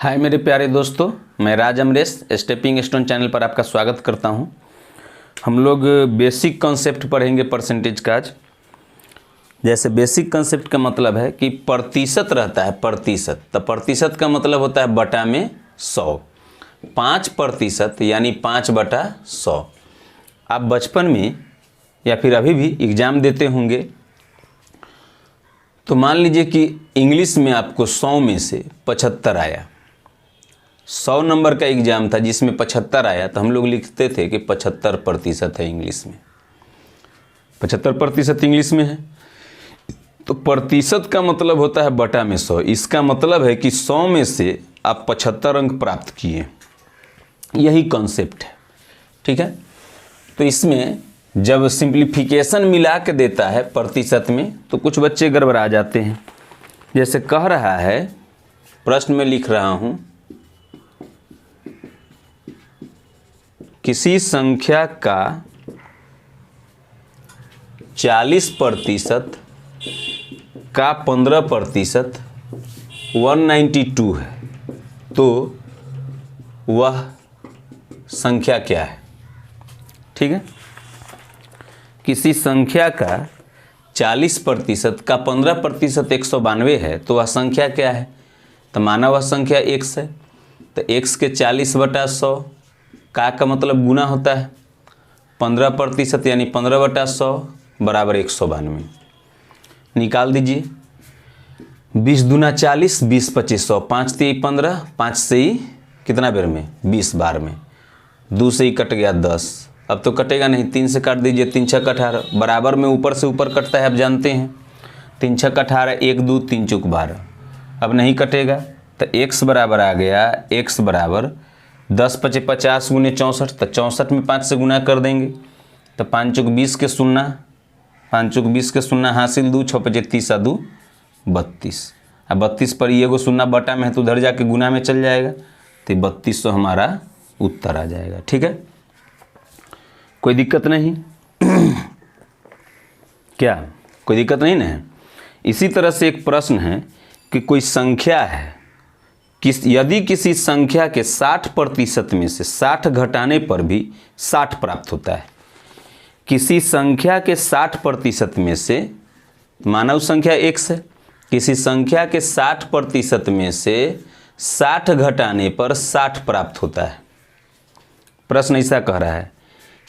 हाय मेरे प्यारे दोस्तों, मैं राज अमरेश स्टेपिंग स्टोन चैनल पर आपका स्वागत करता हूं। हम लोग बेसिक कॉन्सेप्ट पढ़ेंगे परसेंटेज का आज। जैसे बेसिक कॉन्सेप्ट का मतलब है कि प्रतिशत रहता है प्रतिशत, तो प्रतिशत का मतलब होता है बटा में 100। 5% यानी 5/100। आप बचपन में या फिर अभी भी एग्ज़ाम देते होंगे तो मान लीजिए कि इंग्लिश में आपको 100 में से 75 आया। 100 नंबर का एग्ज़ाम था जिसमें 75 आया, तो हम लोग लिखते थे कि 75% है इंग्लिश में। 75% इंग्लिश में है तो प्रतिशत का मतलब होता है बटा में 100। इसका मतलब है कि 100 में से आप 75 अंक प्राप्त किए। यही कॉन्सेप्ट है, ठीक है। तो इसमें जब सिंप्लीफिकेशन मिला के देता है प्रतिशत में तो कुछ बच्चे गड़बड़ा जाते हैं। जैसे कह रहा है, प्रश्न में लिख रहा हूँ, किसी संख्या का 40% का 15% 192 है, तो वह संख्या क्या है? ठीक है, किसी संख्या का 40% का 15% 192 है, तो वह संख्या क्या है? तो माना वह संख्या x है, तो x के 40/100 का मतलब गुना होता है 15% यानी 15/100 बराबर 192। निकाल दीजिए। 20 दूना 40, 20 25 100, 5 3 15, 5 से ही कितना बेर में 20 बार में, 2 से ही कट गया 10। अब तो कटेगा नहीं, 3 से काट दीजिए, 3 6 18 बराबर में ऊपर से ऊपर कटता है, आप जानते हैं। 3 6 18, 1 2 3 चौक 12। अब नहीं कटेगा तो x बराबर आ गया, x बराबर 10 5 50 गुने 64, तो 64 में 5 से गुना कर देंगे तो 5 चौक 20 के 0, 5 चौक 20 के 0 हासिल 2, 6 5 30 2 32। अब 32 पर ये 0 बटा में है तो उधर जाके गुना में चल जाएगा, तो 3200 हमारा उत्तर आ जाएगा। ठीक है, कोई दिक्कत नहीं क्या? कोई दिक्कत नहीं ना है। इसी तरह से एक प्रश्न है कि कोई संख्या है, यदि किसी संख्या के 60% में से 60 घटाने पर भी 60 प्राप्त होता है। किसी संख्या के 60% में से, मानव संख्या x है, किसी संख्या के 60% में से 60 घटाने पर 60 प्राप्त होता है। प्रश्न ऐसा कह रहा है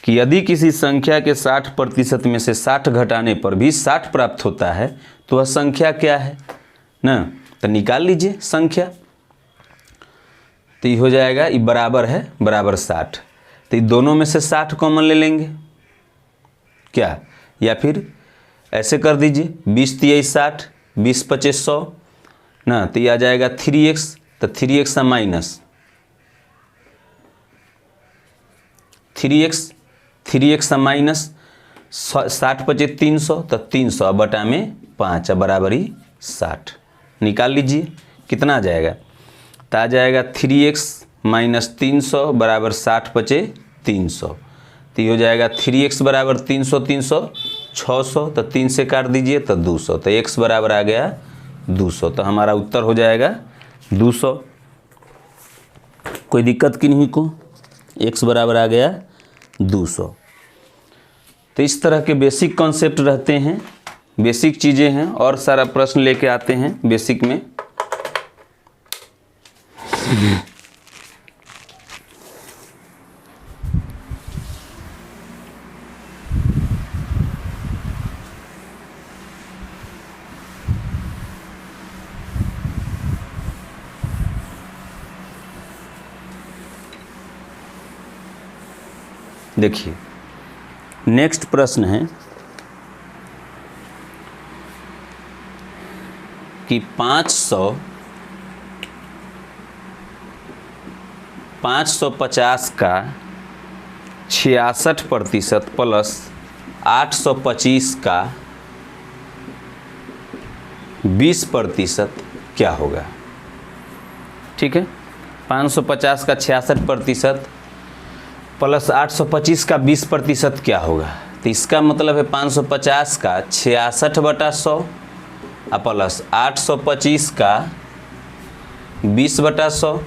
कि यदि किसी संख्या के 60% में से 60 घटाने पर भी 60 प्राप्त होता है तो वह संख्या क्या है ना? तो निकाल लीजिए संख्या। तो ये हो जाएगा, ये बराबर है बराबर 60, तो ये दोनों में से 60 कॉमन ले लेंगे क्या? या फिर ऐसे कर दीजिए, 20 3 60, 20 25 100 ना, तो ये आ जाएगा 3x, तो 3x माइनस 3x माइनस 60 25 300, तो 300 बटा में 5 बराबर ही 60। निकाल लीजिए, कितना आ जाएगा? तो आ जाएगा 3x माइनस 300 बराबर 60 25 300, तो ये हो जाएगा 3x बराबर 300 300 600, तो 3 से काट दीजिए तो 200, तो x बराबर आ गया 200, तो हमारा उत्तर हो जाएगा 200। कोई दिक्कत की नहीं को, x बराबर आ गया 200। तो इस तरह के बेसिक कॉन्सेप्ट रहते हैं, बेसिक चीज़ें हैं, और सारा प्रश्न लेके आते हैं बेसिक में। देखिए, नेक्स्ट प्रश्न है कि 550 का 66% प्लस 825 का 20% क्या होगा? ठीक है, 550 का 66% प्लस 825 का 20% क्या होगा? तो इसका मतलब है 550 का 66/100 प्लस 825 का 20/100,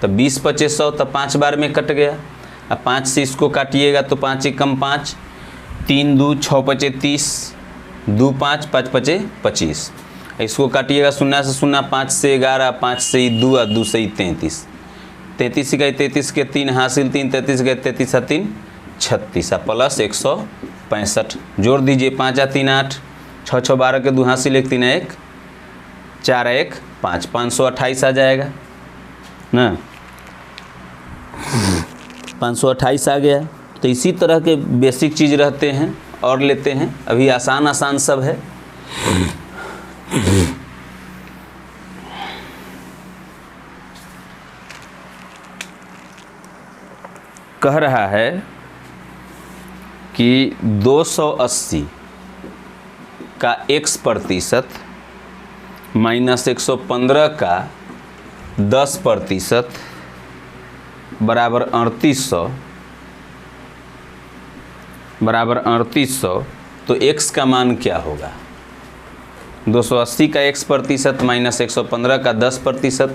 तो 20 × 100 तो 5 बार में कट गया। अब 5 से इसको काटिएगा तो 5 × 1 = 5, 3 × 2 = 6 × 5 = 30, 2 × 5 = 5 × 5 = 25। इसको काटिएगा 0 से 0, 5 से 11, 5 से 2 और 2 से 33, 33 का 33 के 3 हासिल 3, 33 का 33 और 3 36 प्लस 165 जोड़ दीजिए। 5 × 3 = 8, 6 × 6 = 12 के 2 हासिल 1, 3 × 1 4 × 1 5, 528 आ जाएगा ना, 528 आ गया। तो इसी तरह के बेसिक चीज़ रहते हैं और लेते हैं, अभी आसान सब है। कह रहा है कि 280 का x% माइनस 115 का 10% बराबर 3800 तो x का मान क्या होगा? 280 का x% माइनस 115 का 10%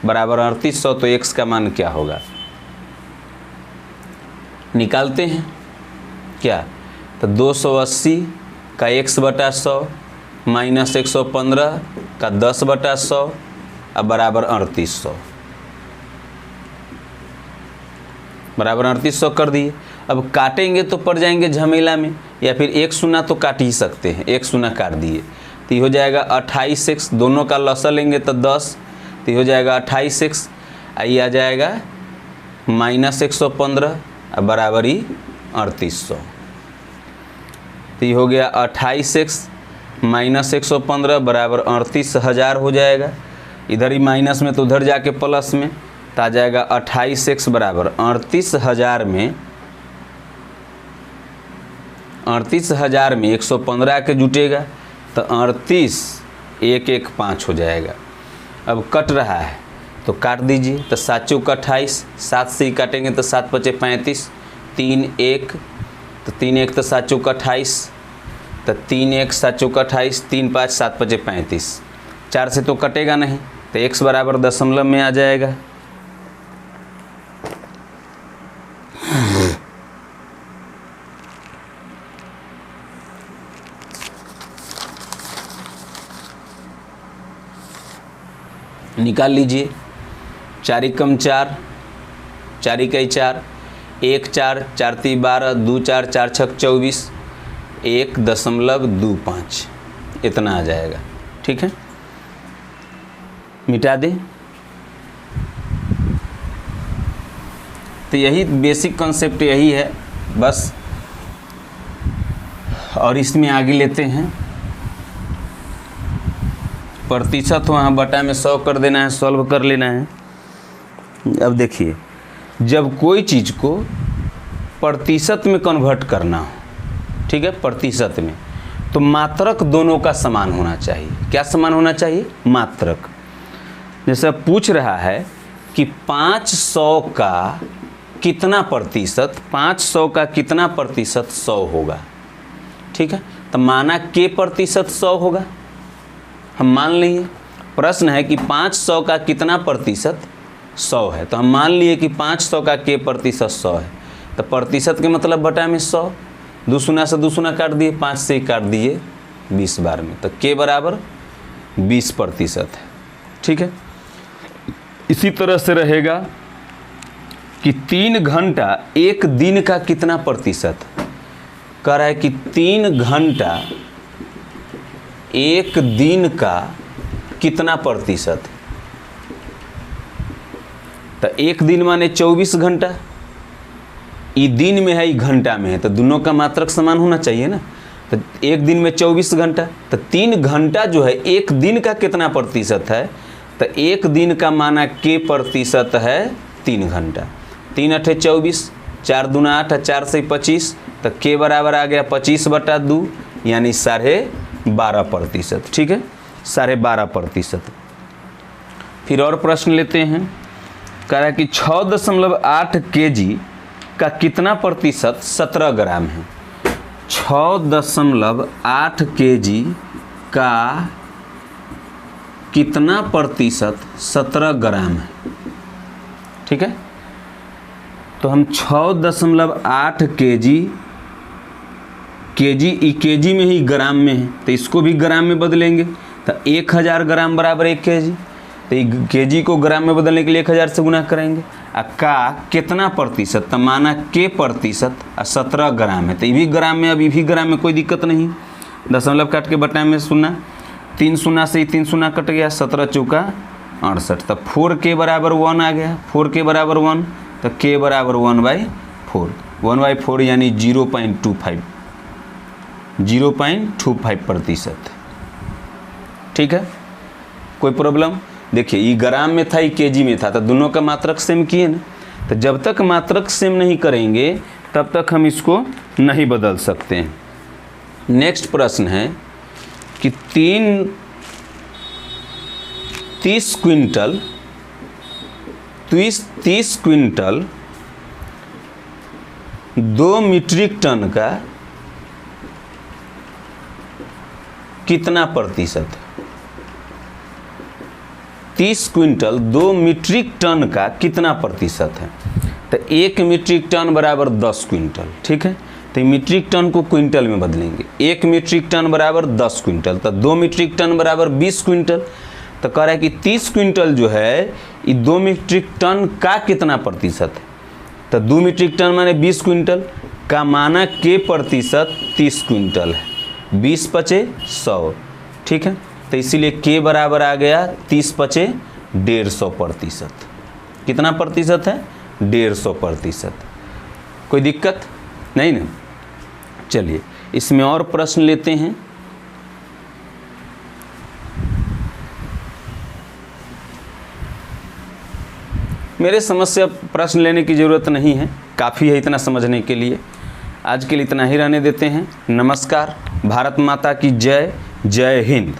बराबर 3800 तो x का मान क्या होगा? निकालते हैं क्या? तो 280 का x/100 माइनस 115 का 10/100 अब बराबर 3800, बराबर 3800 कर दिए। अब काटेंगे तो पड़ जाएंगे झमेला में, या फिर 1 0 तो काट ही सकते हैं, 1 0 काट दिए तो ये हो जाएगा 28x, दोनों का लसा लेंगे तो 10, तो ये हो जाएगा 28x, ये आ जाएगा माइनस 115 अब बराबर ही 3800। तो ये हो गया 28x माइनस 115 बराबर 38,000 हो जाएगा। इधर ही माइनस में तो उधर जाके प्लस में तो आ जाएगा 28x बराबर 38,000 में 115 के जुटेगा तो 38,115 हो जाएगा। अब कट रहा है तो काट दीजिए, तो 7 × 28, 7 से ही काटेंगे तो 7 × 5 = 35, 3 1 तो 3 1 तो 7 × 28, तो 3 1 7 × 28, 3 5 7 × 5 = 35, 4 से तो कटेगा नहीं तो x बराबर दशमलव में आ जाएगा। निकाल लीजिए, 4 × 4 4 × 4, 1 4 4 × 12, 2 4 4 × 6 24, 1.25 इतना आ जाएगा। ठीक है, मिटा दें। तो यही बेसिक कॉन्सेप्ट यही है बस, और इसमें आगे लेते हैं प्रतिशत, वहाँ बटा में 100 कर देना है, सॉल्व कर लेना है। अब देखिए, जब कोई चीज़ को प्रतिशत में कन्वर्ट करना हो, ठीक है, प्रतिशत में, तो मात्रक दोनों का समान होना चाहिए। क्या समान होना चाहिए? मात्रक। जैसे पूछ रहा है कि 500 का कितना प्रतिशत, 500 का कितना प्रतिशत 100 होगा, ठीक है, तो माना के प्रतिशत 100 होगा, हम मान लिए। प्रश्न है कि 500 का कितना प्रतिशत 100 है, तो हम मान लिए कि 500 का के प्रतिशत 100 है, तो प्रतिशत के मतलब बटा में 100, 2 0 से 2 0 काट दिए, 5 से ही काट दिए 20 बार में, तो के बराबर 20% है। ठीक है, इसी तरह से रहेगा कि 3 घंटा एक दिन का कितना प्रतिशत, कह रहा है कि 3 घंटा एक दिन का कितना प्रतिशत, तो एक दिन माने 24 घंटा, ये दिन में है ये घंटा में है, तो दोनों का मात्रक समान होना चाहिए ना। तो एक दिन में 24 घंटा, तो 3 घंटा जो है एक दिन का कितना प्रतिशत है, तो एक दिन का माना के प्रतिशत है 3 घंटा। 3 8 24, 4 2 8, 4 से 25, तो के बराबर आ गया 25/2 यानी 12.5%। ठीक है, 12.5%। फिर और प्रश्न लेते हैं, कह रहा है कि 6.8 kg का कितना प्रतिशत 17 ग्राम है। 6.8 kg का कितना प्रतिशत 17 ग्राम है। ठीक है, तो हम 6.8 केजी में ही ग्राम में है, तो इसको भी ग्राम में बदलेंगे, तो 1000 ग्राम बराबर 1 केजी। तो केजी को ग्राम में बदलने के लिए 1000 से गुना करेंगे। का कितना प्रतिशत, तो माना के प्रतिशत 17 ग्राम है, तो ये भी ग्राम में, अब ये भी ग्राम में, कोई दिक्कत नहीं। दशमलव काट के बटाए में शून्य, 3 शून्य से 3 शून्य कट गया, 17 चौका 68, तो 4 के बराबर 1 आ गया। 4 के बराबर 1, तो के बराबर 1/4, 1/4 यानी 0.25% ठीक है, कोई प्रॉब्लम। देखिए ये ग्राम में था, ये केजी में था, तो दोनों का मात्रक सेम किए ना। तो जब तक मात्रक सेम नहीं करेंगे तब तक हम इसको नहीं बदल सकते हैं। नेक्स्ट प्रश्न है कि 30 क्विंटल 2 मीट्रिक टन का कितना प्रतिशत है। 30 क्विंटल 2 मीट्रिक टन का कितना प्रतिशत है, तो 1 मीट्रिक टन बराबर 10 क्विंटल। ठीक है, तो मीट्रिक टन को क्विंटल में बदलेंगे। 1 मीट्रिक टन बराबर 10 क्विंटल, तो 2 मीट्रिक टन बराबर 20 क्विंटल। तो कह रहा है कि 30 क्विंटल जो है ये 2 मीट्रिक टन का कितना प्रतिशत है, तो 2 मीट्रिक टन माने 20 क्विंटल का, माना के प्रतिशत 30 क्विंटल है, 20 पचे 100। ठीक है, तो इसीलिए के बराबर आ गया 30 पचे 150%। कितना प्रतिशत है, 150%। कोई दिक्कत नहीं ना। चलिए इसमें और प्रश्न लेते हैं। मेरे समझ से अब प्रश्न लेने की ज़रूरत नहीं है, काफ़ी है इतना समझने के लिए। आज के लिए इतना ही रहने देते हैं। नमस्कार, भारत माता की जय, जय हिंद।